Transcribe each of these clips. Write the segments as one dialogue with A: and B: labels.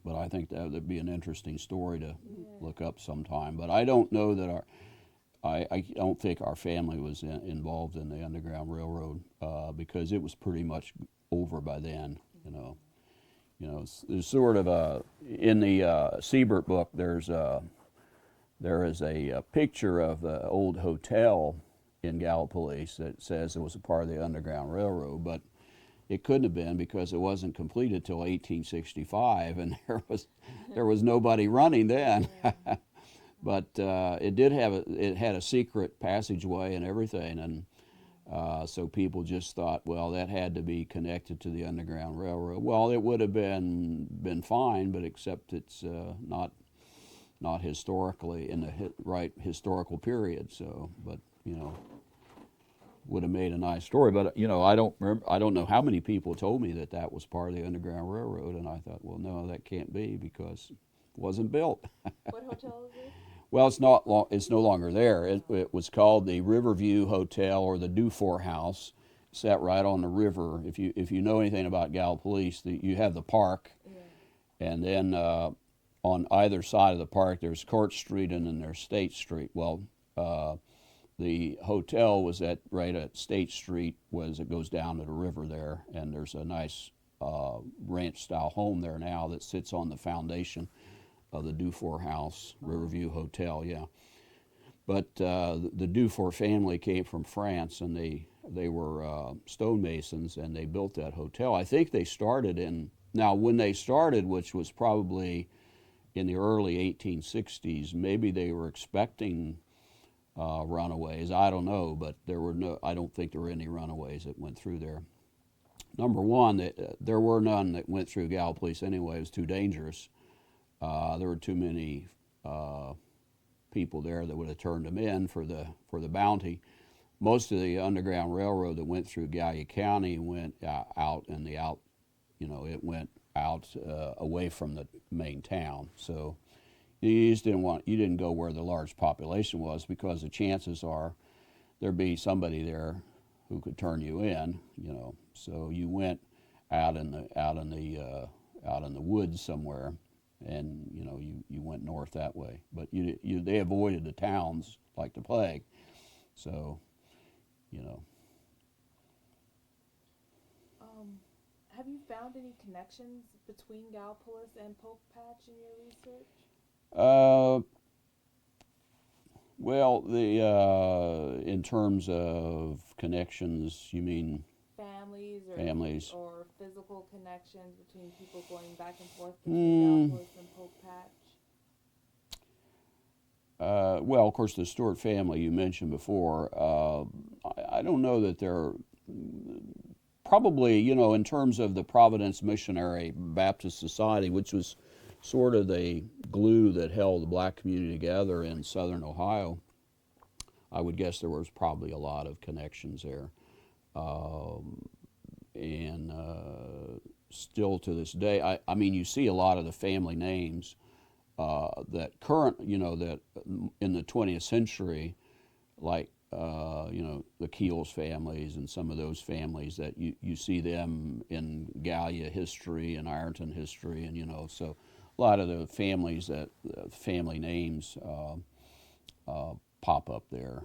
A: But I think that would be an interesting story to look up sometime. But I don't know that I don't think our family was involved in the Underground Railroad because it was pretty much over by then. There's sort of in the Siebert book. There is a picture of the old hotel in Gallipolis that says it was a part of the Underground Railroad, but it couldn't have been because it wasn't completed till 1865, and there was nobody running then. But it had a secret passageway and everything, and so people just thought, well, that had to be connected to the Underground Railroad. Well, it would have been fine, but except it's not historically in the right historical period. So, but would have made a nice story. But I don't know how many people told me that was part of the Underground Railroad, and I thought, well, no, that can't be because it wasn't built.
B: What hotel is it?
A: Well, it's no longer there. It was called the Riverview Hotel or the Dufour House. It sat right on the river. If you know anything about Gallipolis, you have the park, and then on either side of the park there's Court Street and then there's State Street. Well, the hotel was right at State Street. It goes down to the river there, and there's a nice ranch-style home there now that sits on the foundation of the Dufour House, Riverview Hotel, yeah. But the Dufour family came from France, and they were stonemasons, and they built that hotel. I think they started when they started, which was probably in the early 1860s, maybe they were expecting runaways. I don't know, but I don't think there were any runaways that went through there. Number one, there were none that went through Gallipolis anyway. It was too dangerous. There were too many people there that would have turned them in for the bounty. Most of the Underground Railroad that went through Gallia County went out it went out away from the main town. So you didn't go where the large population was, because the chances are there'd be somebody there who could turn you in. So you went out in the woods somewhere, and you went north that way. But they avoided the towns like the plague. So
B: Have you found any connections between Gallipolis and Poke Patch in your research?
A: Well, in terms of connections, you mean families
B: or physical connections between people going back and forth between Gallipolis and Poke Patch?
A: Well, of course, the Stewart family you mentioned before. I don't know that they're probably, in terms of the Providence Missionary Baptist Society, which was sort of the glue that held the black community together in southern Ohio. I would guess there was probably a lot of connections there. And still to this day, I mean, you see a lot of the family names that that in the 20th century, like, the Keels families and some of those families that you see them in Gallia history and Ironton history, and so a lot of the families family names pop up there,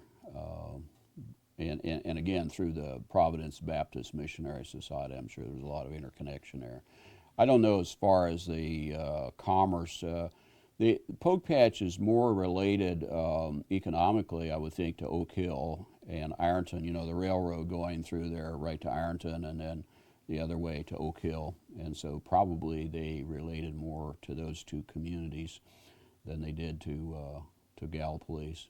A: and again through the Providence Baptist Missionary Society, I'm sure there's a lot of interconnection there. I don't know as far as the commerce. The Poke Patch is more related economically, I would think, to Oak Hill and Ironton. The railroad going through there right to Ironton, and then the other way to Oak Hill, and so probably they related more to those two communities than they did to Gallipolis.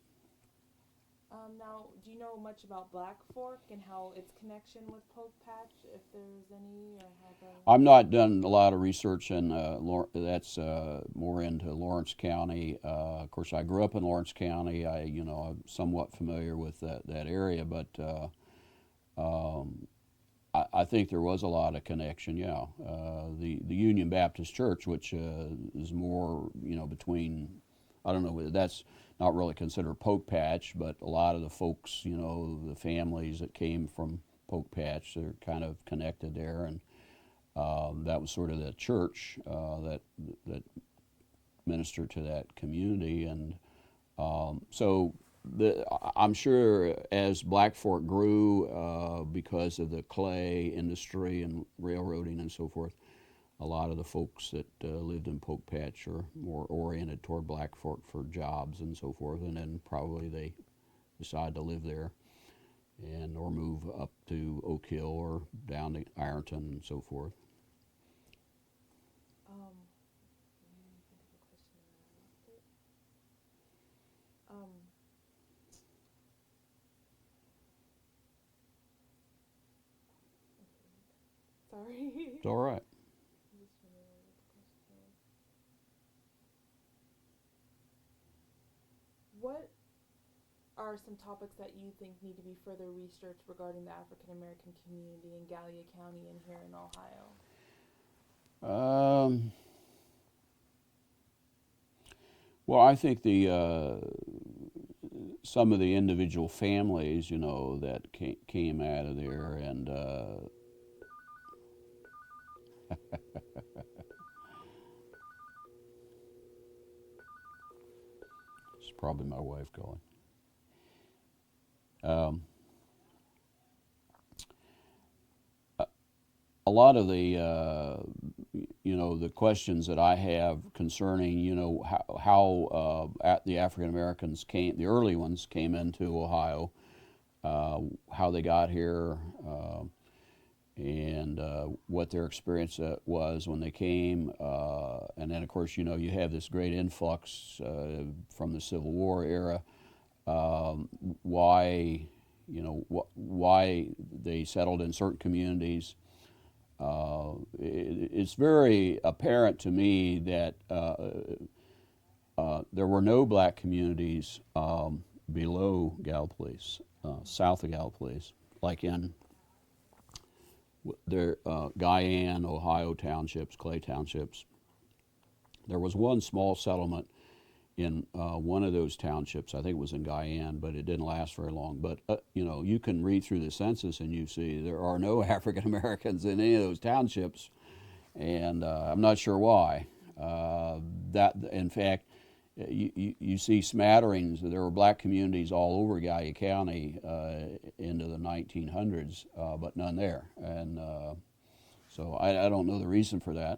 B: Now, do you know much about Black Fork and how its connection with Poke Patch, if there's any, or how
A: I've not done a lot of research, and that's more into Lawrence County. Of course, I grew up in Lawrence County. I'm somewhat familiar with that area, but I think there was a lot of connection. Yeah, the Union Baptist Church, which is more between, I don't know, that's not really considered Poke Patch, but a lot of the folks, the families that came from Poke Patch, they're kind of connected there. And That was sort of the church that ministered to that community, and so I'm sure as Black Fork grew, because of the clay industry and railroading and so forth, a lot of the folks that lived in Poke Patch are more oriented toward Black Fork for jobs and so forth, and then probably they decide to live there and or move up to Oak Hill or down to Ironton and so forth.
B: Let me think of a question and I lost it. Sorry.
A: It's all right.
B: I'm just trying to remember what the question was. What are some topics that you think need to be further researched regarding the African American community in Gallia County and here in Ohio?
A: Well, I think some of the individual families, that came out of there, and it's probably my wife calling. A lot of the questions that I have concerning, how the African Americans came, the early ones came into Ohio, how they got here, and what their experience was when they came, and then of course, you have this great influx from the Civil War era. Why they settled in certain communities. It's very apparent to me that there were no black communities below Gallipolis, south of Gallipolis, like in Guyan, Ohio townships, Clay townships. There was one small settlement in one of those townships. I think it was in Guyan, but it didn't last very long. But you can read through the census and you see there are no African Americans in any of those townships, and I'm not sure why. That, in fact, you see smatterings. There were black communities all over Gallia County into the 1900s, but none there, and so I don't know the reason for that.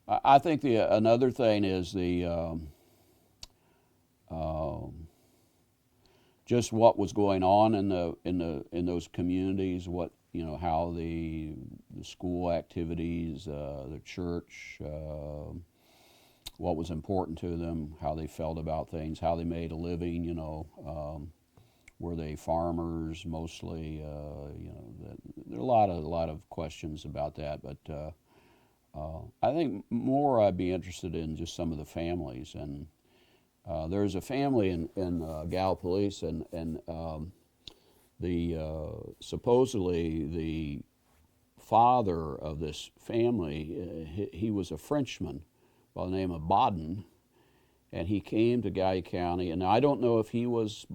A: I think another thing is just what was going on in those communities, how the school activities, the church, what was important to them, how they felt about things, how they made a living. Were they farmers mostly? There are a lot of questions about that, but I think more I'd be interested in just some of the families. And there's a family in Gallipolis, and supposedly the father of this family, he was a Frenchman by the name of Baden, and he came to Gallia County. And I don't know if he was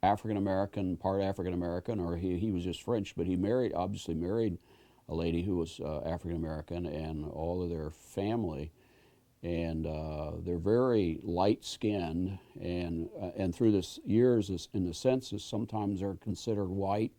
A: African American, part African American, or he was just French, but he obviously married a lady who was African American, and all of their family. And they're very light-skinned, and through the years in the census, sometimes they're considered white,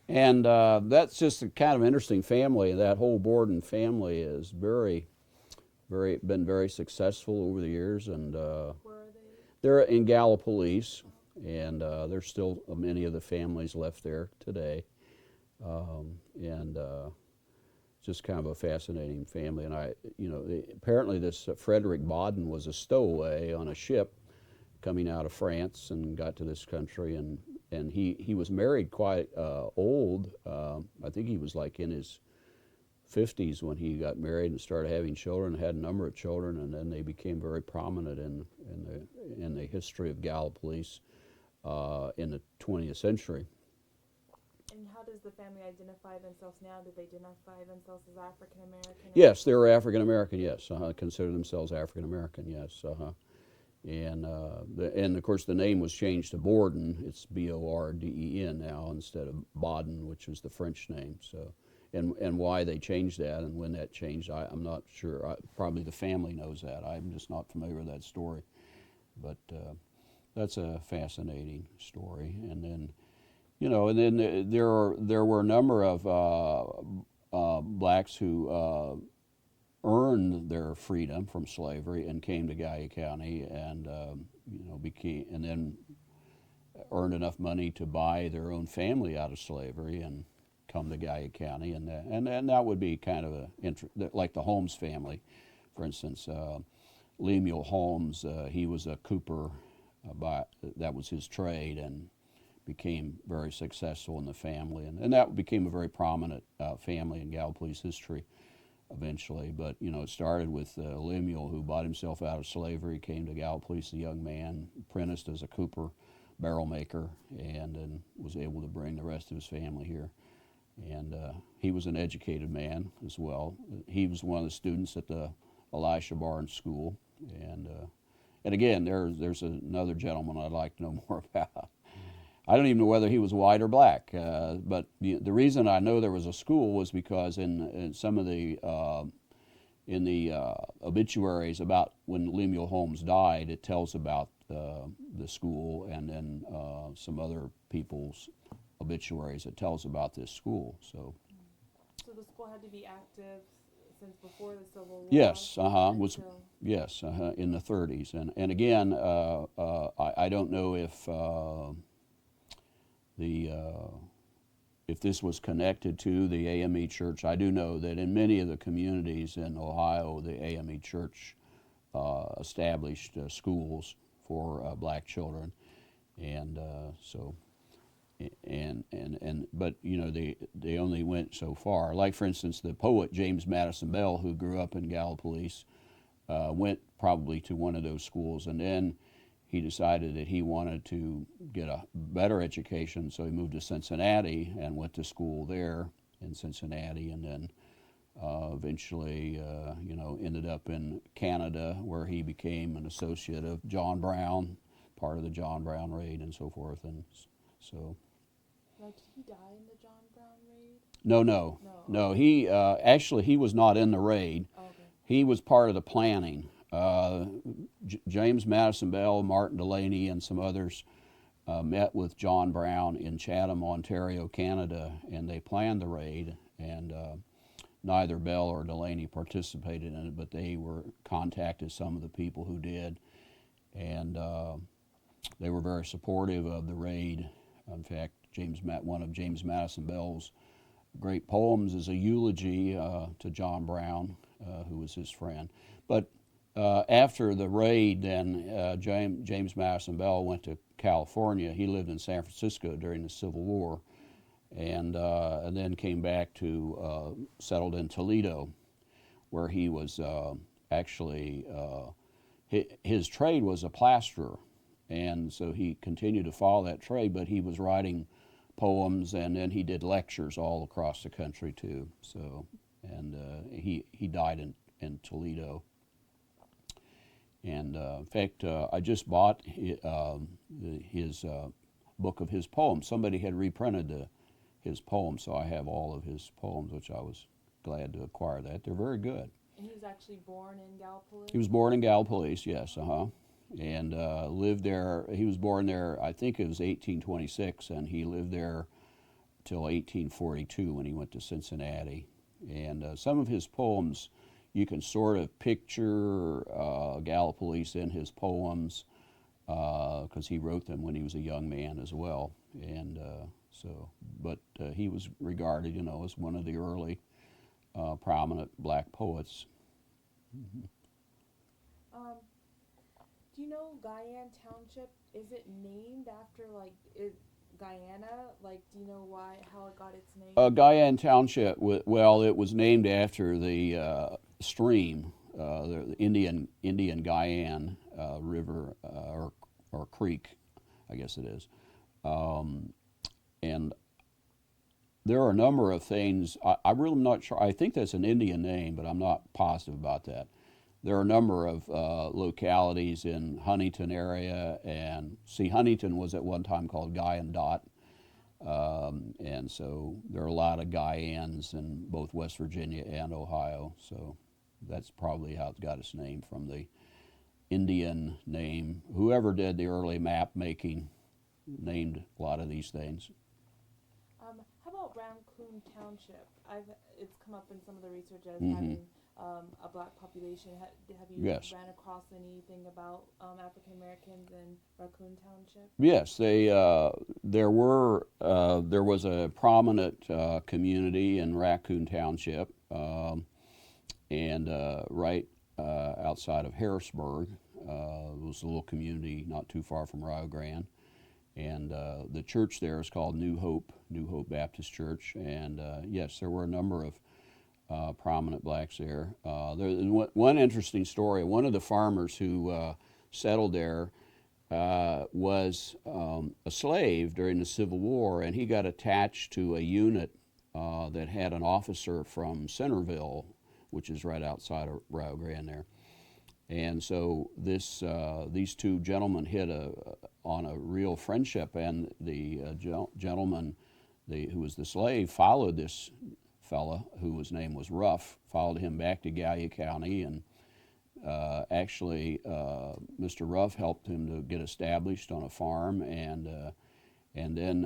A: and that's just a kind of interesting family. That whole Borden family is been very successful over the years, and
B: Where are they?
A: they're in Gallipolis, and there's still many of the families left there today, and just kind of a fascinating family. And apparently this Frederick Baden was a stowaway on a ship coming out of France and got to this country, and he was married quite old. I think he was like in his 50s when he got married and started having children, had a number of children, and then they became very prominent in the history of Gallipolis in the 20th century.
B: And how does the family identify themselves now? Do they identify themselves as African American?
A: Yes, they were African American. Yes, consider themselves African American. Yes, and of course the name was changed to Borden. It's Borden now instead of Baden, which was the French name. So and why they changed that and when that changed, I'm not sure. Probably the family knows that. I'm just not familiar with that story. But that's a fascinating story. And then, and then there were a number of blacks who earned their freedom from slavery and came to Gallia County and became, and then earned enough money to buy their own family out of slavery and come to Gallia County, and that would be kind of like the Holmes family, for instance. Lemuel Holmes, he was a cooper, that was his trade, and became very successful in the family, and that became a very prominent family in Gallipolis history eventually. But it started with Lemuel, who bought himself out of slavery, came to Gallipolis, a young man, apprenticed as a cooper, barrel maker, and then was able to bring the rest of his family here. And he was an educated man as well. He was one of the students at the Elisha Barnes School, and again, there's another gentleman I'd like to know more about. I don't even know whether he was white or black, but the reason I know there was a school was because in some of the obituaries about when Lemuel Holmes died, it tells about the school, and then some other people's obituaries, it tells about this school. So
B: the school had to be active since before the Civil War?
A: Yes, yes, in the 30s. And again, I don't know if this was connected to the AME Church. I do know that in many of the communities in Ohio, the AME Church established schools for black children, and but they only went so far. Like, for instance, the poet James Madison Bell, who grew up in Gallipolis, went probably to one of those schools, and then he decided that he wanted to get a better education, so he moved to Cincinnati and went to school there in Cincinnati, and then eventually ended up in Canada, where he became an associate of John Brown, part of the John Brown raid and so forth. And so
B: Now, did he die in the John Brown raid?
A: No. He actually, he was not in the raid.
B: Oh, okay.
A: He was part of the planning. James Madison Bell, Martin Delaney, and some others met with John Brown in Chatham, Ontario, Canada, and they planned the raid. And neither Bell or Delaney participated in it, but they contacted some of the people who did, and they were very supportive of the raid. In fact, one of James Madison Bell's great poems is a eulogy to John Brown, who was his friend. But after the raid, then James Madison Bell went to California. He lived in San Francisco during the Civil War, and then came back to settled in Toledo, where he was actually his trade was a plasterer, and so he continued to follow that trade. But he was writing poems, and then he did lectures all across the country too. So, and he died in Toledo. And in fact, I just bought his book of his poems. Somebody had reprinted his poems, so I have all of his poems, which I was glad to acquire that. They're very good.
B: And he was actually born in Gallipolis?
A: He was born in Gallipolis, yes, and lived there. He was born there, I think it was 1826, and he lived there till 1842 when he went to Cincinnati. And some of his poems, you can sort of picture Gallipolis in his poems, because he wrote them when he was a young man as well. And but he was regarded, as one of the early prominent black poets. Mm-hmm.
B: Do you know Guyana Township? Is it named after Guyana? Do you know how it got its name?
A: Guyana Township, well, it was named after the stream, the Indian Guyana River or creek, I guess it is. And there are a number of things. I'm really not sure. I think that's an Indian name, but I'm not positive about that. There are a number of localities in Huntington area, and Huntington was at one time called Guyandotte, And so there are a lot of Guyans in both West Virginia and Ohio. So that's probably how it got its name, from the Indian name. Whoever did the early map making named a lot of these things.
B: How about Raccoon Township? It's come up in some of the research as
A: Mhm.
B: having a black population. Have you
A: Yes.
B: ran across anything about African Americans in Raccoon Township?
A: Yes, there was a prominent community in Raccoon Township, and right outside of Harrisburg was a little community not too far from Rio Grande, and the church there is called New Hope Baptist Church, and yes, there were a number of prominent blacks there. There's one interesting story. One of the farmers who settled there was a slave during the Civil War, and he got attached to a unit that had an officer from Centerville, which is right outside of Rio Grande there. And so these two gentlemen hit on a real friendship, and the gentleman who was the slave followed this fella, whose name was Ruff, followed him back to Gallia County, and actually Mr. Ruff helped him to get established on a farm, and then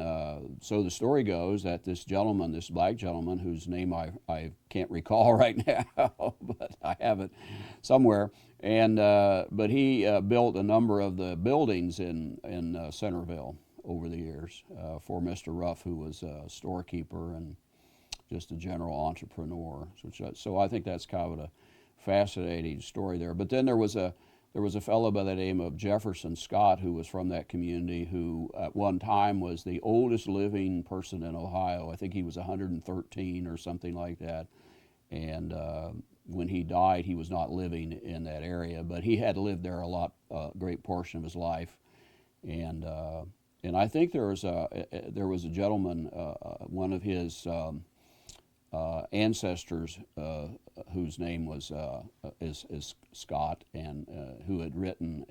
A: so the story goes that this gentleman, this black gentleman, whose name I can't recall right now, but I have it somewhere, and but he built a number of the buildings in Centerville over the years for Mr. Ruff, who was a storekeeper and just a general entrepreneur. So I think that's kind of a fascinating story there. But then there was a fellow by the name of Jefferson Scott, who was from that community, who at one time was the oldest living person in Ohio. I think he was 113 or something like that. And when he died, he was not living in that area, but he had lived there a great portion of his life. And I think there was a gentleman, one of his ancestors, whose name was is Scott, and who had written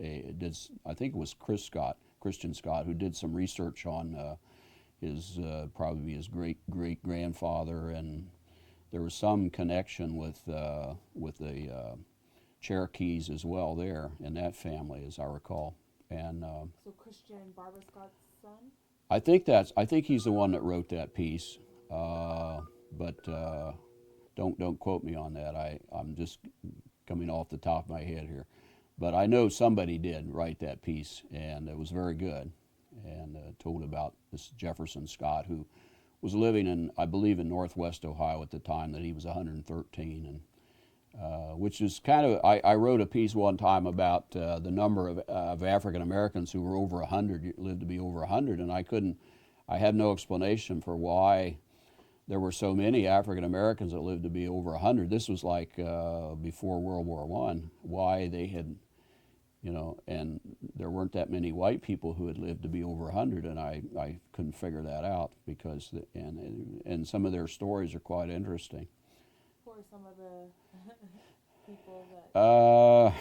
A: I think it was Christian Scott, who did some research on his probably his great grandfather, and there was some connection with the Cherokees as well there in that family, as I recall. And
B: So Christian Barbara Scott's son?
A: I think he's the one that wrote that piece. But don't quote me on that. I'm just coming off the top of my head here. But I know somebody did write that piece, and it was very good, and told about this Jefferson Scott, who was living in, I believe, in northwest Ohio at the time that he was 113, and which is kind of, I wrote a piece one time about the number of African Americans who were over 100, lived to be over 100, and I had no explanation for why there were so many African Americans that lived to be over 100. This was like before World War I. Why they had, and there weren't that many white people who had lived to be over 100, and I couldn't figure that out because and some of their stories are quite interesting.
B: Who are some of the people that?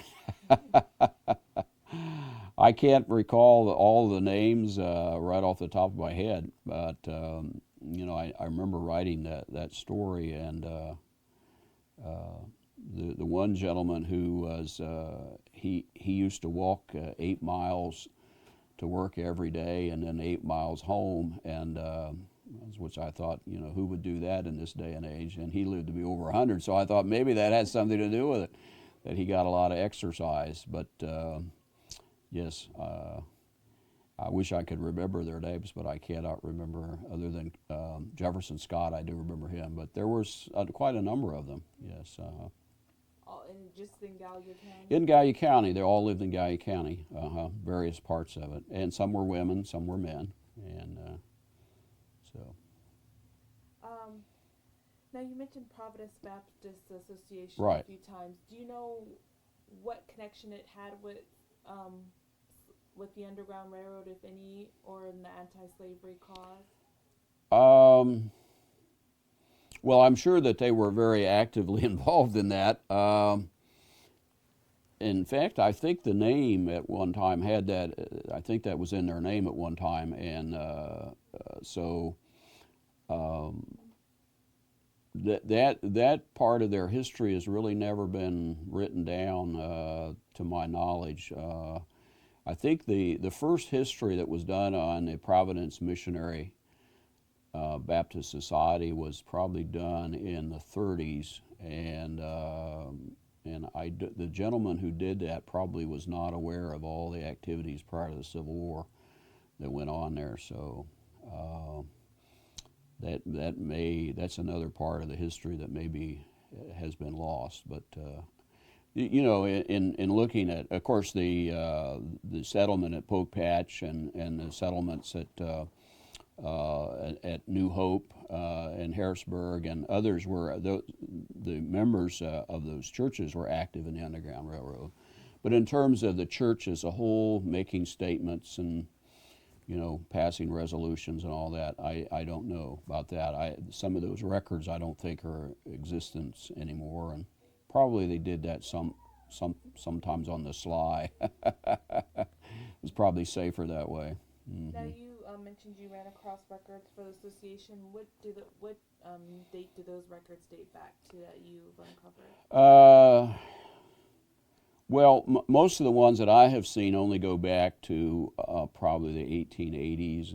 A: I can't recall all the names right off the top of my head, but I remember writing that story, and the one gentleman who was he used to walk 8 miles to work every day, and then 8 miles home, and which I thought, who would do that in this day and age? And he lived to be over 100, so I thought maybe that had something to do with it, that he got a lot of exercise. But yes, I wish I could remember their names, but I cannot remember, other than Jefferson Scott. I do remember him, but there was quite a number of them, yes.
B: Just in Gallia County?
A: In Gallia County. They all lived in Gallia County, various parts of it. And some were women, some were men, and so.
B: Now, you mentioned Providence Baptist Association
A: Right.
B: a few times. Do you know what connection it had with the Underground Railroad, if any, or in the anti-slavery cause?
A: Well, I'm sure that they were very actively involved in that. In fact, I think the name at one time had that. I think that was in their name at one time, and so that part of their history has really never been written down, to my knowledge. I think the first history that was done on the Providence Missionary Baptist Society was probably done in the 30s, and the gentleman who did that probably was not aware of all the activities prior to the Civil War that went on there. So that's another part of the history that maybe has been lost. But you know, in looking at, of course, the settlement at Poke Patch and the settlements at New Hope and Harrisburg and others were the members of those churches were active in the Underground Railroad. But in terms of the church as a whole, making statements and, you know, passing resolutions and all that, I don't know about that. Some of those records I don't think are in existence anymore, and probably they did that sometimes on the sly. It's probably safer that way. Mm-hmm.
B: Now you mentioned you ran across records for the association. What date do those records date back to that you've uncovered?
A: Well, most of the ones that I have seen only go back to probably the 1880s,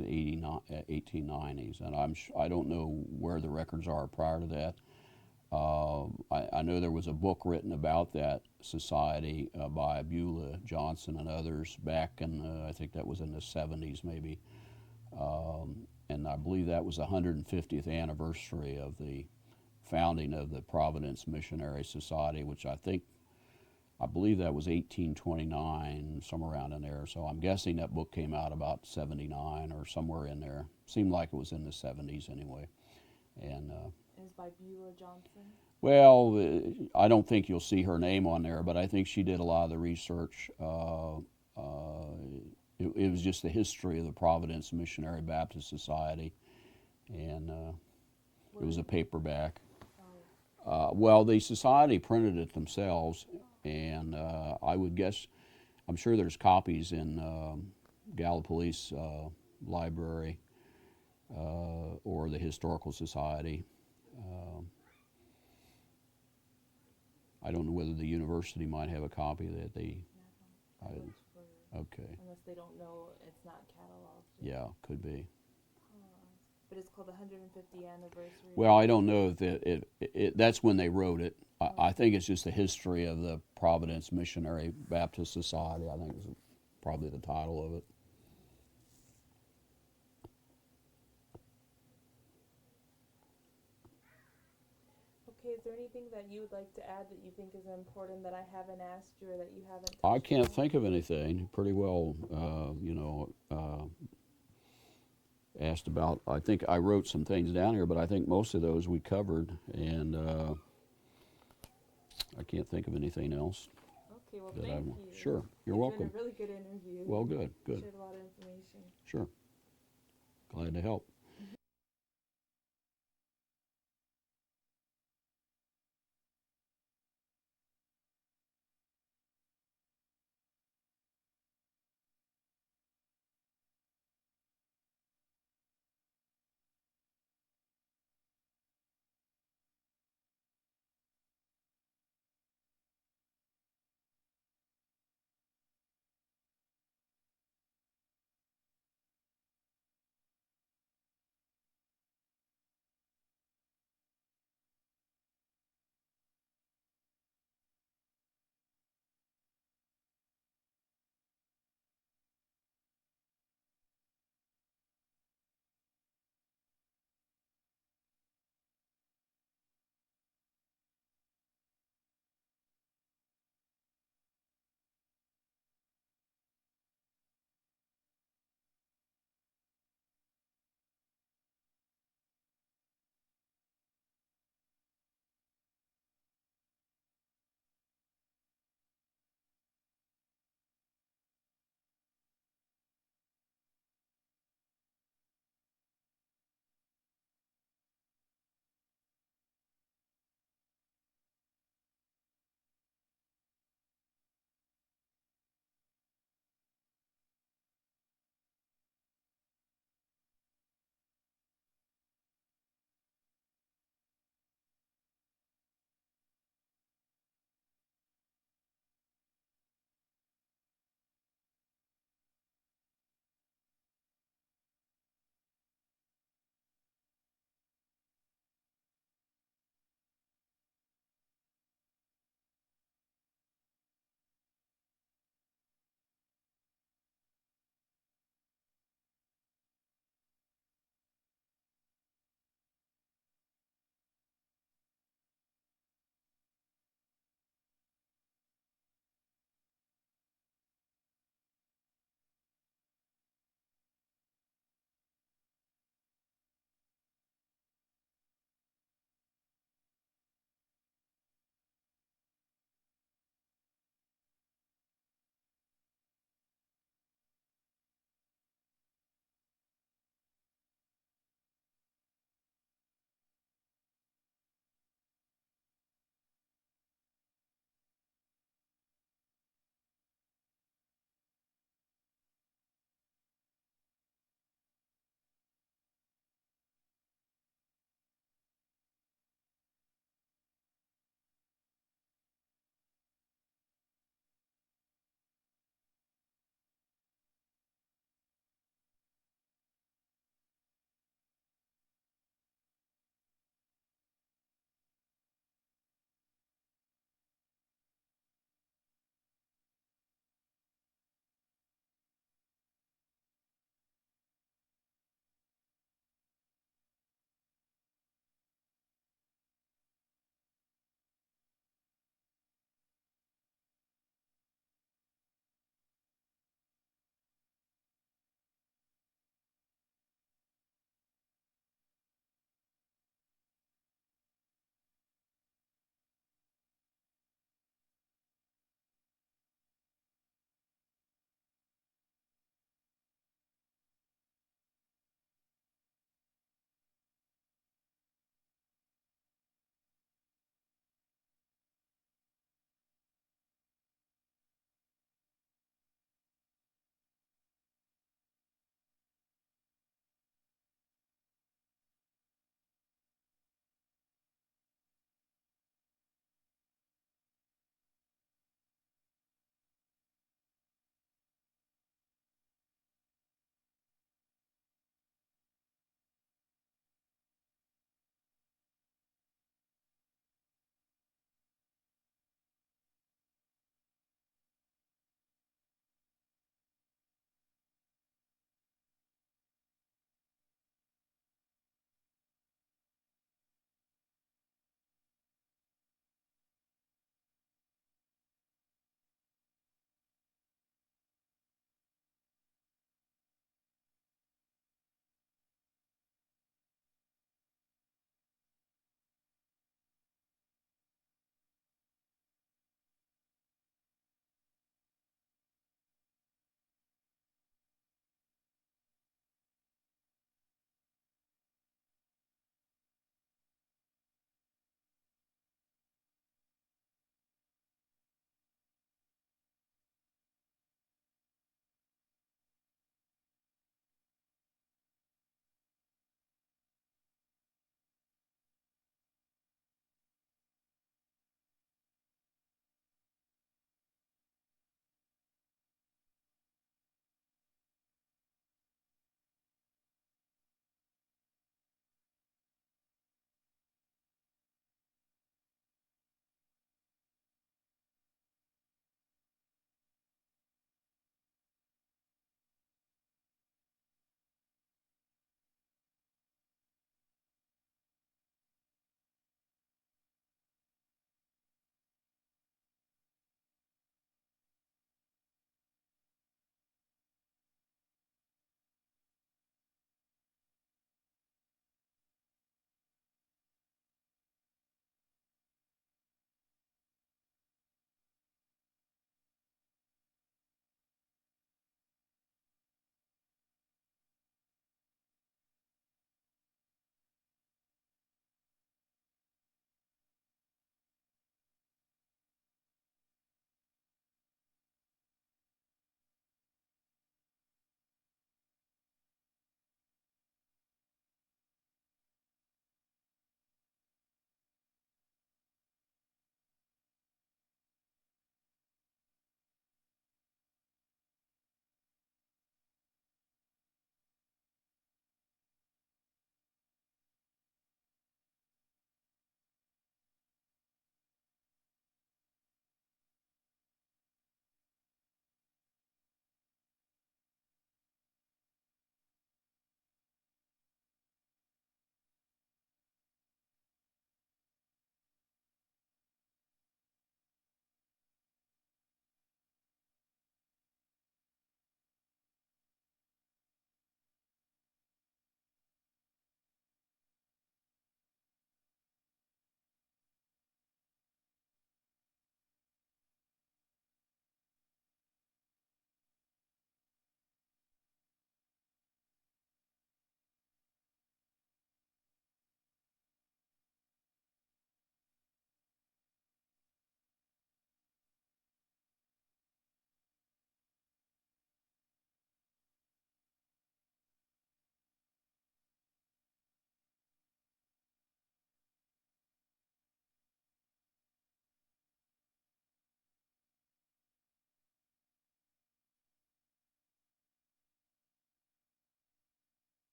A: 1890s, and I don't know where the records are prior to that. I know there was a book written about that society by Beulah Johnson and others back in, I think that was in the 70s maybe, and I believe that was the 150th anniversary of the founding of the Providence Missionary Society, which I believe that was 1829, somewhere around in there. So I'm guessing that book came out about 79 or somewhere in there. Seemed like it was in the 70s anyway. And
B: it's by Beulah Johnson?
A: Well, I don't think you'll see her name on there, but I think she did a lot of the research. It was just the history of the Providence Missionary Baptist Society, and it was a paperback. Well, the society printed it themselves, and I would guess, I'm sure there's copies in Gallipolis Library or the Historical Society. I don't know whether the university might have a copy that they. Okay.
B: Unless they don't know it's not cataloged.
A: Yeah, could be.
B: But it's called the 150th anniversary.
A: Well, I don't know if that's when they wrote it. I think it's just the history of the Providence Missionary Baptist Society. I think is probably the title of it.
B: Okay, is there anything that you would like to add that you think is important that I haven't asked you or that you haven't touched
A: I can't
B: on?
A: think of anything. Pretty well, asked about. I think I wrote some things down here, but I think most of those we covered, and I can't think of anything else.
B: Okay, well, thank you.
A: Sure, you're
B: It's
A: welcome.
B: been a really good interview.
A: Well, good.
B: Shared a lot of information.
A: Sure. Glad to help.